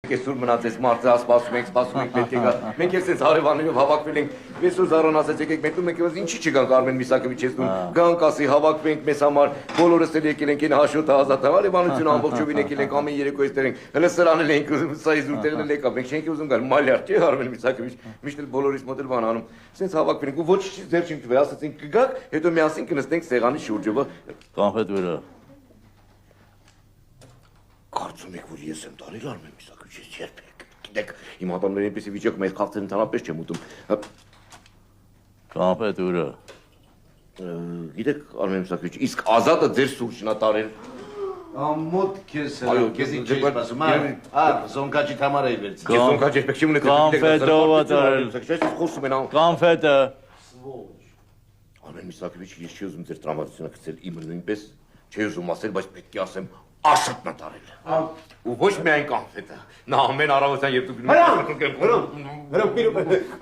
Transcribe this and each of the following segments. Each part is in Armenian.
Այսօր մնացեց մարդը սպասում ենք պետք է գա։ Մենք էլ sense հարևաններով հավաքվել ենք։ Այսօր Զարոն ասաց եկեք մեկնում ենք, բայց ինչի չգանք Արմեն Միսակովիչ ես դու։ Գանք ասի հավաքվենք մեզ համար, բոլորս էլ եկել ենք այն հաշոտը ազատ հարևանությունը ամբողջովին եկել ենք ամեն երեկո այստեղ ենք։ Հələ սրանել ենք ուզում սա իզուր տեղն էլ եկավ։ Մենք չենք ուզում գալ մալյար չէ Արմեն Միսակովիչ։ Միշտ էլ բոլորիս մոտ էլ բան անում։ Sense հավաքվել ենք ու ոչ ձեր չենք տվել, ասացինք կգաք, հետո միասին կնստենք սեղանի շուրջը։ Կանխետ վրա։ Կարծում եք, որ ես եմ տարել Արմեն Միսակովիչ, ես երբեք։ Գիտեք, իմ ատամների այնպեսի վիճակում այս խաղցեր ընդհանրապես չեմ ուտում։ Կանխետ վրա։ Գիտեք, Արմեն Միսակովիչ, իսկ Ազատը ձեր սուրճն է տարել։ Ամոթ քեզ հա, քեզ ինչ ես ասում, զոնկաճիտ համար էի վերցրել։ Ես զոնկաճ երբեք չեմ ունեցել։ Կանֆետով է տարել։ Ես խոսում եմ։ Կանֆետը։ Արմեն Միսակովիչ, ես չի ուզում ձեր տրամադրությունը գցել իմը նույնպես, չի ուզում ասել, բայց պետք է ասեմ Ասատն է տարել։ Ու ոչ միայն կանֆետը։ Նա ամեն առավոտյան երբ դու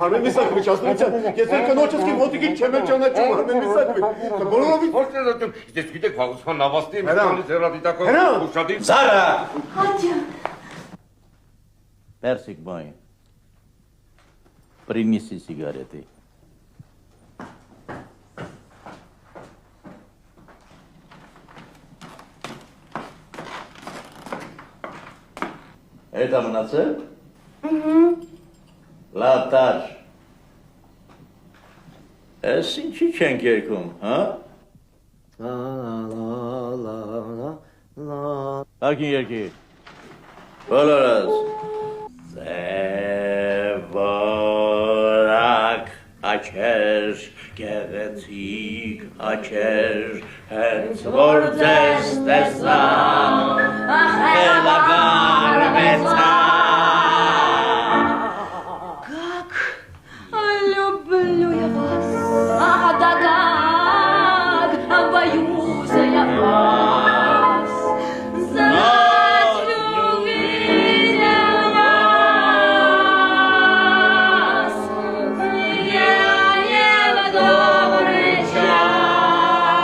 Արմեն Միսակովիչ, ասնության, ես էլ կնոջս կիմ հոտիկին չեմ էլ ճանաչում, Արմեն Միսակովիչ, բոլորովին ոչ դեռ ես գիտեք Վաղուսхан նավաստի եմ իշխանից հեռադիտակով ուշադիր։ Զարա։ Հատյա։ Персик мой, принеси сигареты. Это мնացել։ Լավ տար։ Էս ինչի չենք երգում, հա։ Ակին երգի։ Բոլորս։ Ձևորակ աչեր, գեղեցիկ աչեր, հենց որ ձեզ տեսա, խելագար մեծա։ Как люблю я вас, ах, да как боюсь я вас. Знать увидел вас, я не в добрый час.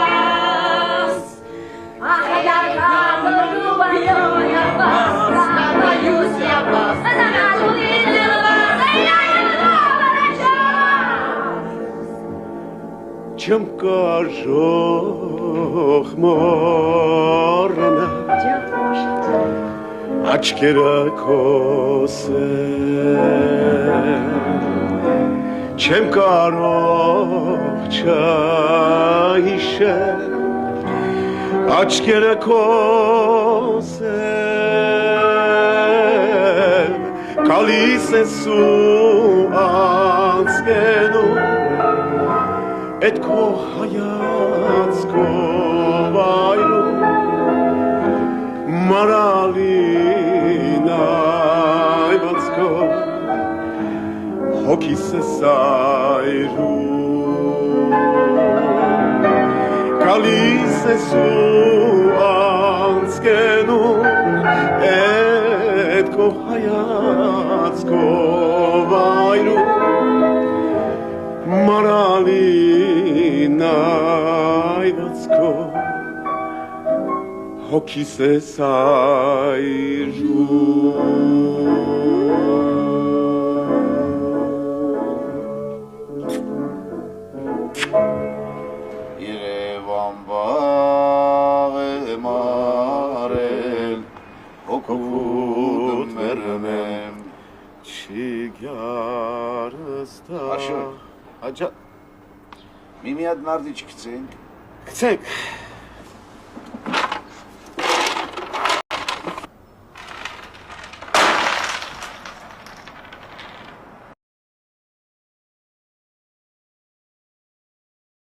Ах, да как люблю я вас, боюсь я вас. Знать увидел вас, я не в добрый час. Չեմ կարող մոռանալ աչքերը քոսել չեմ կարող չհիշել աչքերը քոսել գալիս ես ու անցկենում Էդ քո հայացքով այրում մարալին այվածքով հոգիս ես այրում գալիս ես ու անցկենում Էդ քո հայացքով այրում Մարալին այվածքով հոգիս ես Երևան վաղ եմ արել, հոգուտ մերնեմ, չի գարստա Աշո, հաջա, մի հատ նարդի չգցենք, Գցենք